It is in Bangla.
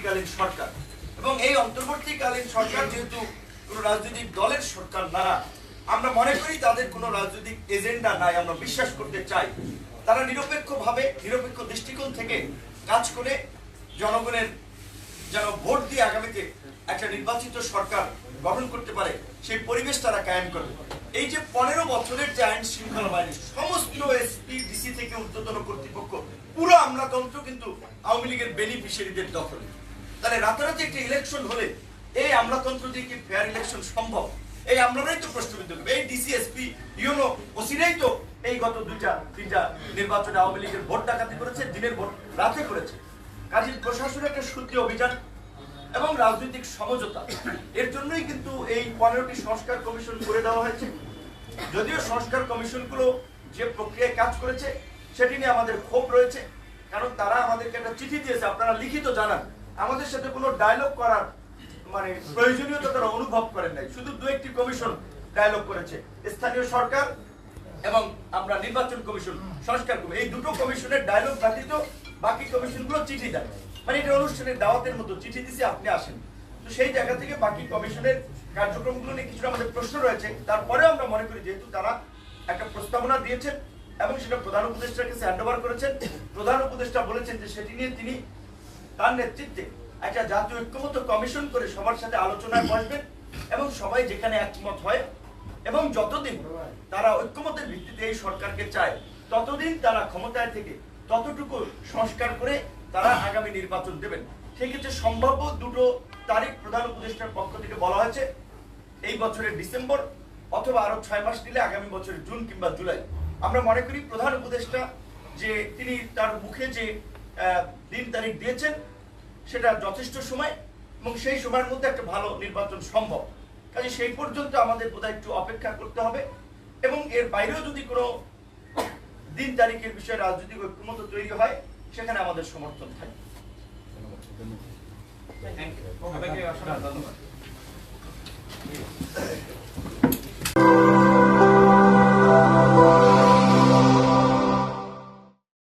অন্তর্বর্তীকালীন সরকার, এবং এই অন্তর্বর্তীকালীন সরকার যেহেতু কোনো রাজনৈতিক দলের সরকার না, আমরা মনে করি তাদের কোনো রাজনৈতিক এজেন্ডা নাই, আমরা বিশ্বাস করতে চাই তারা নিরপেক্ষভাবে নিরপেক্ষ দৃষ্টিকোণ থেকে কাজ করে জনগণের যেন ভোট দিয়ে আগামীতে একটা নির্বাচিত সরকার গঠন করতে পারে সেই পরিবেশ তারা কায়েম করবে। এই যে 15 বছরের যে আইন শৃঙ্খলা বাহিনী, সমস্ত এসপি ডিসি থেকে ঊর্ধ্বতন কর্তৃপক্ষ, পুরো আমলাতন্ত্র কিন্তু আওয়ামী লীগের বেনিফিশিয়ারিদের দখলে। তাহলে রাতারাতি একটা ইলেকশন হলে এই আমলাতন্ত্র দিয়ে কি ফেয়ার ইলেকশন সম্ভব? এই আমলারাই তো প্রশ্নবিদ্ধ করবে। এই ডিসি এসপি ইউনো ওসিরাই তো এই গত 2-3টা নির্বাচনে আওয়ামী লীগের ভোট ডাকাতি করেছে, দিনের ভোট রাতে করেছে। কাজেই প্রশাসনের একটা শুদ্ধি অভিযান এবং রাজনৈতিক সমঝোতা, এর জন্যই কিন্তু এই 15টি সংস্কার কমিশন করে দেওয়া হয়েছে। যদিও সংস্কার কমিশনগুলো যে প্রক্রিয়ায় কাজ করেছে সেটি নিয়ে আমাদের ক্ষোভ রয়েছে, কারণ তারা আমাদেরকে একটা চিঠি দিয়েছে, আপনারা লিখিত জানান, আমাদের সাথে কোনো ডায়লগ করার মানে প্রয়োজনীয়তা তারা অনুভব করেন নাই। শুধু 2-1টি কমিশন ডায়লগ করেছে, স্থানীয় সরকার এবং আমরা নির্বাচন কমিশন, সংস্কার কমিশন, এই দুটো কমিশনের ডায়লগ ব্যতীত বাকি কমিশনগুলো চিঠি দেয়, মানে এটা অনুষ্ঠানের দাওয়াতের মতো চিঠি দিছে আপনি আসেন। তো সেই জায়গা থেকে বাকি কমিশনের কার্যক্রমগুলো নিয়ে কিছুটা আমাদের প্রশ্ন রয়েছে। তারপরেও আমরা মনে করি যেহেতু তারা একটা প্রস্তাবনা দিয়েছেন এবং সেটা প্রধান উপদেষ্টার কাছে হ্যান্ড ওভার করেছেন, প্রধান উপদেষ্টা বলেছেন যে সেটি নিয়ে তিনি তার নেতৃত্বে একটা জাতীয় ঐক্যমত্য কমিশন করে সবার সাথে আলোচনায় বসবেন এবং সবাই যেখানে একমত হয় এবং যতদিন তারা ঐক্যমতের ভিত্তিতে এই সরকারকে চায় ততদিন তারা ক্ষমতায় থেকে ততটুকু সংস্কার করে তারা আগামী নির্বাচন দেবেন। সেই ক্ষেত্রে সম্ভাব্য 2টো তারিখ প্রধান উপদেষ্টার পক্ষ থেকে বলা হয়েছে, এই বছরের ডিসেম্বর অথবা আরো 6 মাস দিলে আগামী বছরের জুন কিংবা জুলাই। আমরা মনে করি প্রধান উপদেষ্টা যে তিনি তার মুখে যে দিন তারিখ দিয়েছেন সেটা যথেষ্ট সময় এবং সেই সময়ের মধ্যে একটা ভালো নির্বাচন সম্ভব। কাজে সেই পর্যন্ত আমাদের বোধহয় একটু অপেক্ষা করতে হবে এবং এর বাইরেও যদি কোনো দিন তারিখের বিষয়ে রাজনৈতিক ঐক্যমত্য তৈরি হয় সেখানে আমাদের সমর্থন থাকবে। ধন্যবাদ।